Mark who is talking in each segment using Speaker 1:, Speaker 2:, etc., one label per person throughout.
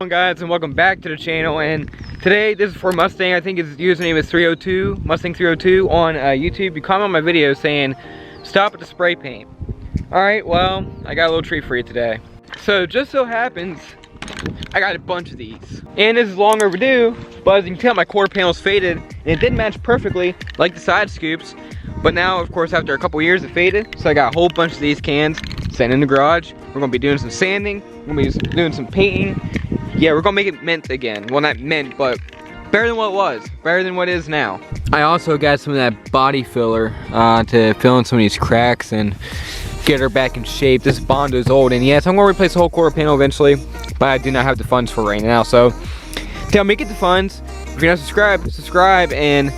Speaker 1: on, guys, and welcome back to the channel. And today this is for Mustang. I think his username is 302 Mustang 302 on YouTube. You comment on my video saying stop at the spray paint. Alright, well, I got a little treat for you today. So just so happens I got a bunch of these, and this is long overdue, but as you can tell, my quarter panel's faded and it didn't match perfectly like the side scoops. But now, of course, after a couple years it faded, so I got a whole bunch of these cans sitting in the garage. We're gonna be doing some sanding, we're gonna be doing some painting. Yeah, we're gonna make it mint again. Well, not mint, but better than what it was, better than what it is now. I also got some of that body filler to fill in some of these cracks and get her back in shape. This Bondo's old, and yes, I'm gonna replace the whole quarter panel eventually, but I do not have the funds for it right now. So tell me, get the funds. If you're not subscribed, subscribe. And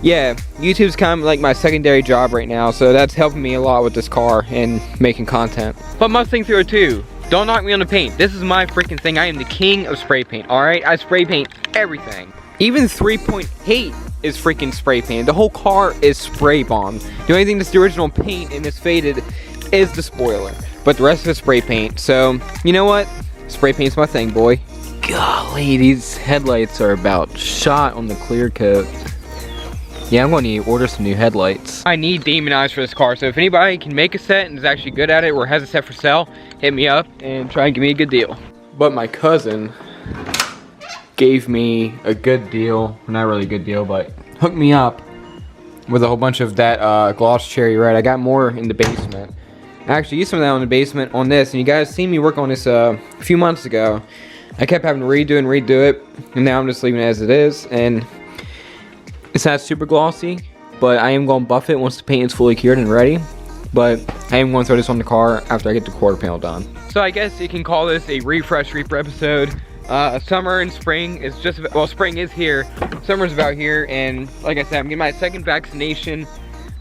Speaker 1: yeah, YouTube's kind of like my secondary job right now, so that's helping me a lot with this car and making content. But Mustang 302, don't knock me on the paint. This is my freaking thing. I am the king of spray paint, alright? I spray paint everything. Even 3.8 is freaking spray paint. The whole car is spray bombed. The only thing that's the original paint and is faded is the spoiler, but the rest of it's spray paint. So, you know what? Spray paint's my thing, boy. Golly, these headlights are about shot on the clear coat. Yeah, I'm going to order some new headlights. I need demon eyes for this car, so if anybody can make a set and is actually good at it or has a set for sale, hit me up and try and give me a good deal. But my cousin gave me a good deal, not really a good deal, but hooked me up with a whole bunch of that gloss cherry red. I got more in the basement. I actually used some of that in the basement on this, and you guys seen me work on this a few months ago. I kept having to redo it, and now I'm just leaving it as it is. And it's not super glossy, but I am going to buff it once the paint is fully cured and ready. But I am going to throw this on the car after I get the quarter panel done. So I guess you can call this a refresh Reaper episode. Summer and spring is just about, well, spring is here, summer's about here, and like I said, I'm getting my second vaccination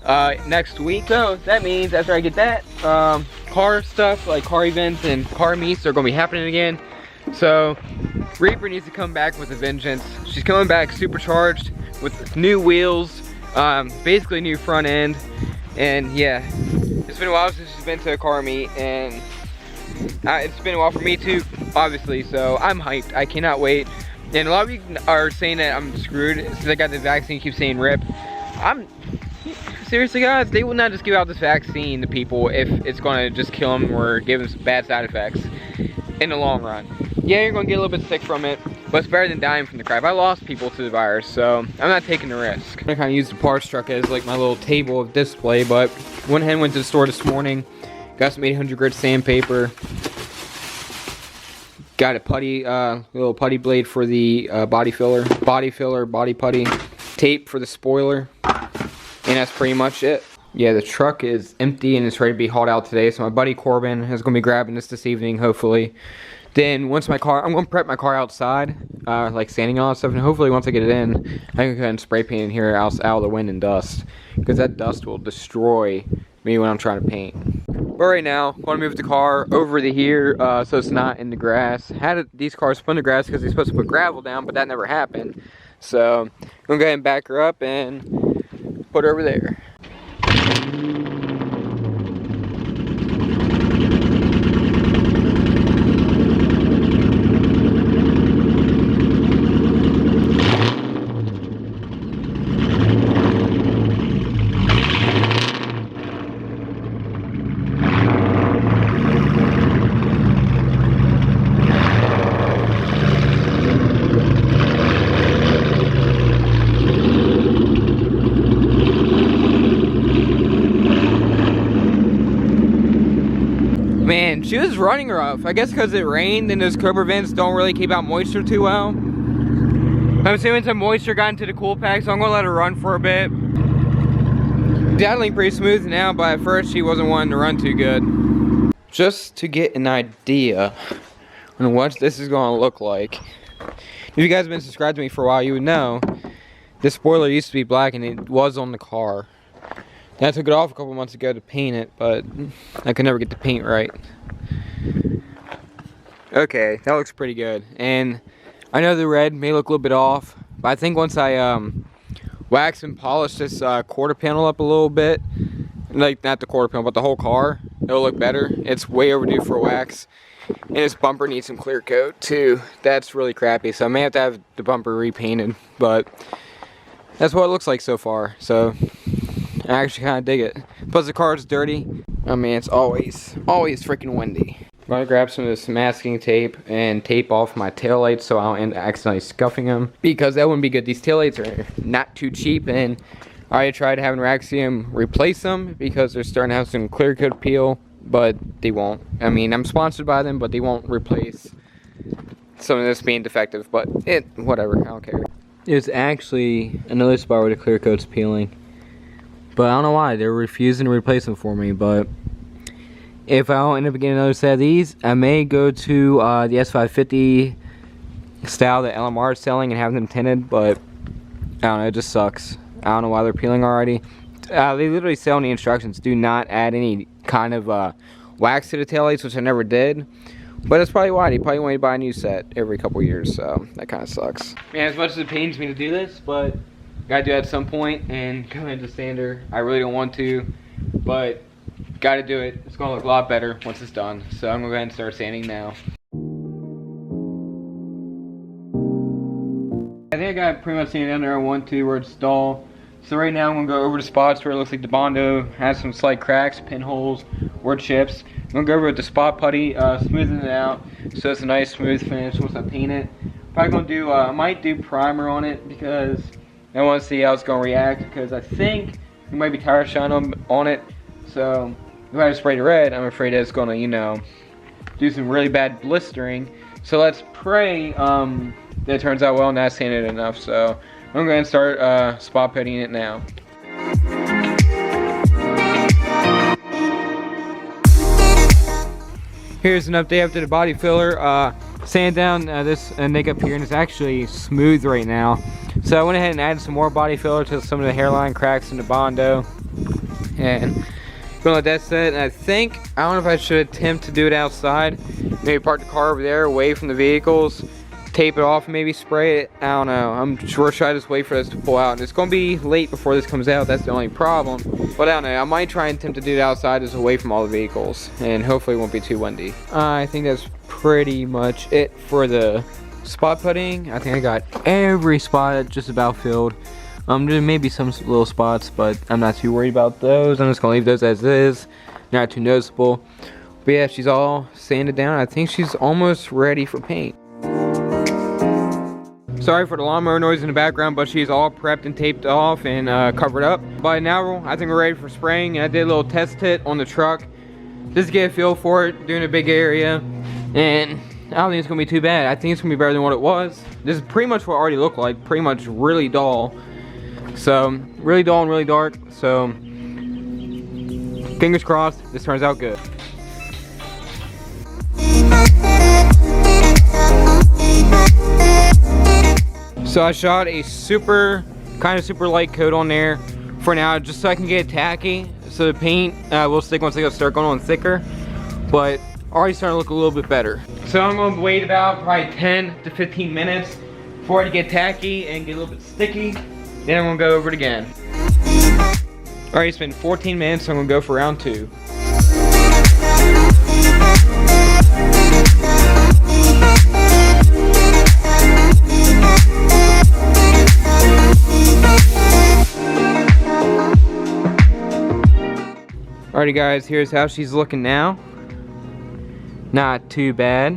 Speaker 1: next week. So that means after I get that, car stuff like car events and car meets are going to be happening again. So Reaper needs to come back with a vengeance. She's coming back supercharged with new wheels, basically new front end. And yeah, it's been a while since she's been to a car meet, and it's been a while for me too, obviously, so I'm hyped. I cannot wait. And a lot of you are saying that I'm screwed since I got the vaccine, keep saying rip. Seriously, guys, they will not just give out this vaccine to people if it's going to just kill them or give them some bad side effects in the long run. Yeah, you're going to get a little bit sick from it, but it's better than dying from the crap. I lost people to the virus, so I'm not taking the risk. I'm going to kind of use the parts truck as like my little table of display, but went to the store this morning, got some 800 grit sandpaper, got a putty, little putty blade for the body putty, tape for the spoiler, and that's pretty much it. Yeah, the truck is empty and it's ready to be hauled out today, so my buddy Corbin is going to be grabbing this evening, hopefully. Then once I'm going to prep my car outside, like sanding all that stuff, and hopefully once I get it in, I can go ahead and spray paint in here out of the wind and dust, because that dust will destroy me when I'm trying to paint. But right now, I want to move the car over to here so it's not in the grass. These cars spun the grass because they're supposed to put gravel down, but that never happened. So I'm going to go ahead and back her up and put her over there. Man, she was running rough. I guess because it rained and those Cobra vents don't really keep out moisture too well. I'm assuming some moisture got into the cool pack, so I'm going to let her run for a bit. Definitely pretty smooth now, but at first she wasn't wanting to run too good. Just to get an idea on what this is going to look like. If you guys have been subscribed to me for a while, you would know this spoiler used to be black and it was on the car. I took it off a couple months ago to paint it, but I could never get the paint right. Okay, that looks pretty good. And I know the red may look a little bit off, but I think once I wax and polish this quarter panel up a little bit, like not the quarter panel, but the whole car, it'll look better. It's way overdue for a wax. And this bumper needs some clear coat too. That's really crappy, so I may have to have the bumper repainted, but that's what it looks like so far. So I actually kind of dig it. Plus the car is dirty. I mean, it's always freaking windy. I'm gonna grab some of this masking tape and tape off my taillights so I don't end up accidentally scuffing them, because that wouldn't be good. These taillights are not too cheap, and I already tried having Raxium replace them because they're starting to have some clear coat peel, but they won't. I mean, I'm sponsored by them, but they won't replace some of this being defective, but whatever, I don't care. There's actually another spot where the clear coat's peeling, but I don't know why. They're refusing to replace them for me, but if I don't end up getting another set of these, I may go to the S550 style that LMR is selling and have them tinted, but I don't know, it just sucks. I don't know why they're peeling already. They literally sell in the instructions, do not add any kind of wax to the taillights, which I never did. But that's probably why. They probably want you to buy a new set every couple years, so that kind of sucks. Man, as much as it pains me to do this, but gotta do it at some point and go into sander. I really don't want to, but gotta do it. It's gonna look a lot better once it's done. So I'm gonna go ahead and start sanding now. I think I got pretty much sanded down there I want to where it's dull. So right now I'm gonna go over the spots where it looks like the Bondo has some slight cracks, pinholes, or chips. I'm gonna go over with the spot putty, smoothing it out so it's a nice smooth finish once I paint it. Probably gonna do, I might do primer on it because I want to see how it's gonna react, because I think there might be tire shine on it. So if I spray it red, I'm afraid that it's gonna, you know, do some really bad blistering. So let's pray that it turns out well and that's sanded enough. So I'm going to start spot putting it now. Here's an update after the body filler. Sand down this neck up here, and it's actually smooth right now. So I went ahead and added some more body filler to some of the hairline cracks in the Bondo. And gonna let that sit. And I don't know if I should attempt to do it outside. Maybe park the car over there away from the vehicles. Tape it off and maybe spray it. I don't know. I'm sure should I just wait for this to pull out. And it's gonna be late before this comes out. That's the only problem. But I don't know. I might try and attempt to do it outside, just away from all the vehicles, and hopefully it won't be too windy. I think that's pretty much it for the spot putting. I think I got every spot just about filled. There may be some little spots, but I'm not too worried about those. I'm just gonna leave those as is. Not too noticeable. But yeah, she's all sanded down. I think she's almost ready for paint. Sorry for the lawnmower noise in the background, but she's all prepped and taped off and covered up. But now I think we're ready for spraying. I did a little test hit on the truck just to get a feel for it, doing a big area. And I don't think it's gonna be too bad. I think it's gonna be better than what it was. This is pretty much what it already looked like, pretty much really dull. So, really dull and really dark. So, fingers crossed, this turns out good. So I shot a kind of super light coat on there for now, just so I can get it tacky. So the paint will stick once I start going on thicker, but already starting to look a little bit better. So I'm gonna wait about probably 10 to 15 minutes for it to get tacky and get a little bit sticky. Then I'm gonna go over it again. Alright, it's been 14 minutes, so I'm gonna go for round 2. Alrighty guys, here's how she's looking now. Not too bad.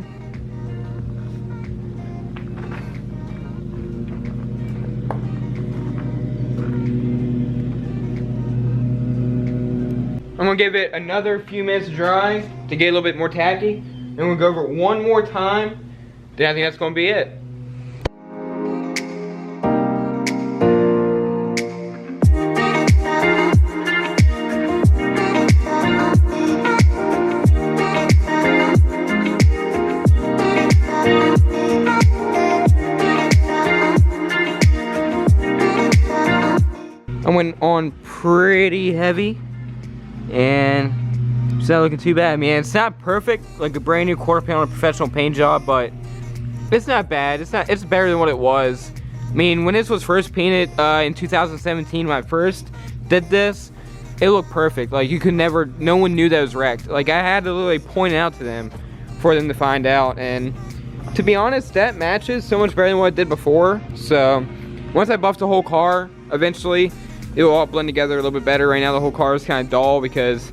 Speaker 1: I'm gonna give it another few minutes to dry to get a little bit more tacky. Then we'll go over it one more time. Then I think that's gonna be it. I went on pretty heavy, and it's not looking too bad, man. It's not perfect, like a brand new quarter pound professional paint job, but it's not bad. It's better than what it was. I mean, when this was first painted in 2017, when I first did this, it looked perfect. Like, you could never, no one knew that it was wrecked. Like, I had to literally point it out to them for for them to find out. And to be honest, that matches so much better than what I did before. So once I buff the whole car, eventually it will all blend together a little bit better. Right now the whole car is kind of dull because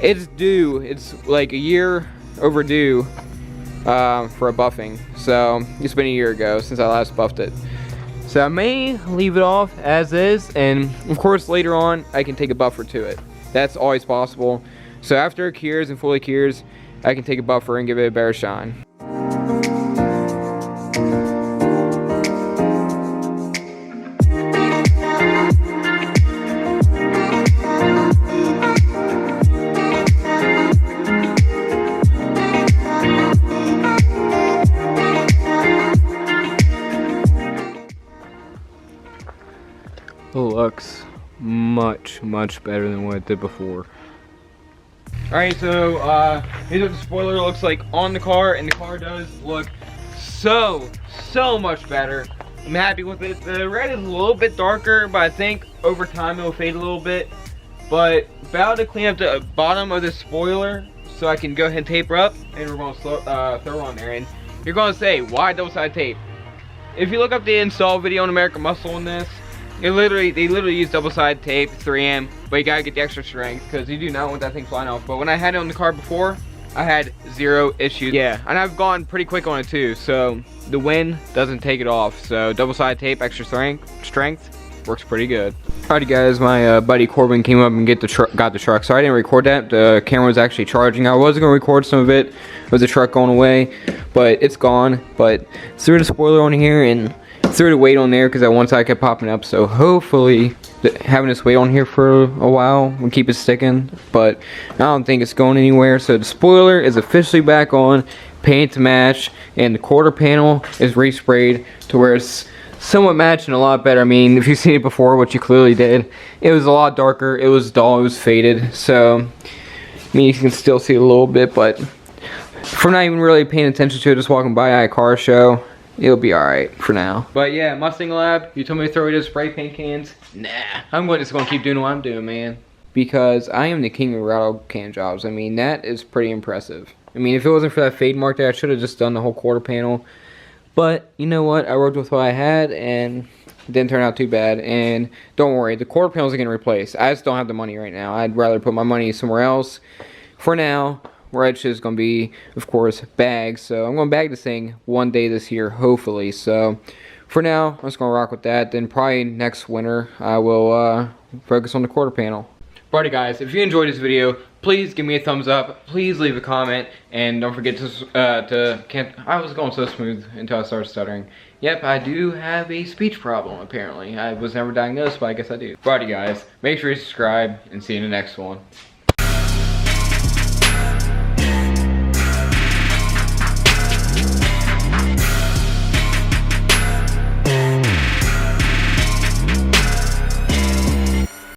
Speaker 1: it's due. It's like a year overdue for a buffing. So it's been a year ago since I last buffed it. So I may leave it off as is, and of course later on I can take a buffer to it. That's always possible. So after it cures and fully cures, I can take a buffer and give it a better shine. Looks much better than what it did before. Alright, so here's what the spoiler looks like on the car, and the car does look so much better. I'm happy with it. The red is a little bit darker, but I think over time it will fade a little bit. But about to clean up the bottom of the spoiler so I can go ahead and tape her up, and we're going to throw her on there. And you're going to say, why double-sided tape? If you look up the install video on American Muscle on this, they literally use double-sided tape, 3M, but you gotta get the extra strength because you do not want that thing flying off. But when I had it on the car before, I had 0 issues. Yeah, and I've gone pretty quick on it too, so the wind doesn't take it off. So double-sided tape, extra strength, works pretty good. Alrighty guys, my buddy Corbin came up and got the truck. So I didn't record that. The camera was actually charging. I was gonna record some of it with the truck going away, but it's gone. But threw the spoiler on here and threw the weight on there because that one side kept popping up. So hopefully having this weight on here for a while will keep it sticking, but I don't think it's going anywhere. So the spoiler is officially back on, paint to match, and the quarter panel is resprayed to where it's somewhat matching a lot better. I mean, if you've seen it before, which you clearly did, it was a lot darker, it was dull, it was faded. So I mean, you can still see it a little bit, but for not even really paying attention to it, just walking by at a car show, it'll be alright for now. But yeah, Mustang Lab, you told me to throw away those spray paint cans. Nah, I'm just gonna keep doing what I'm doing, man. Because I am the king of rattle can jobs. I mean, that is pretty impressive. I mean, if it wasn't for that fade mark there, I should have just done the whole quarter panel. But you know what? I worked with what I had, and it didn't turn out too bad. And don't worry, the quarter panels are getting replaced. I just don't have the money right now. I'd rather put my money somewhere else. For now, Red's is going to be, of course, bags. So I'm going to bag this thing one day this year, hopefully. So for now, I'm just going to rock with that. Then probably next winter, I will focus on the quarter panel. Alrighty guys, if you enjoyed this video, please give me a thumbs up. Please leave a comment. And don't forget I was going so smooth until I started stuttering. Yep, I do have a speech problem, apparently. I was never diagnosed, but I guess I do. Alrighty guys, make sure you subscribe and see you in the next one.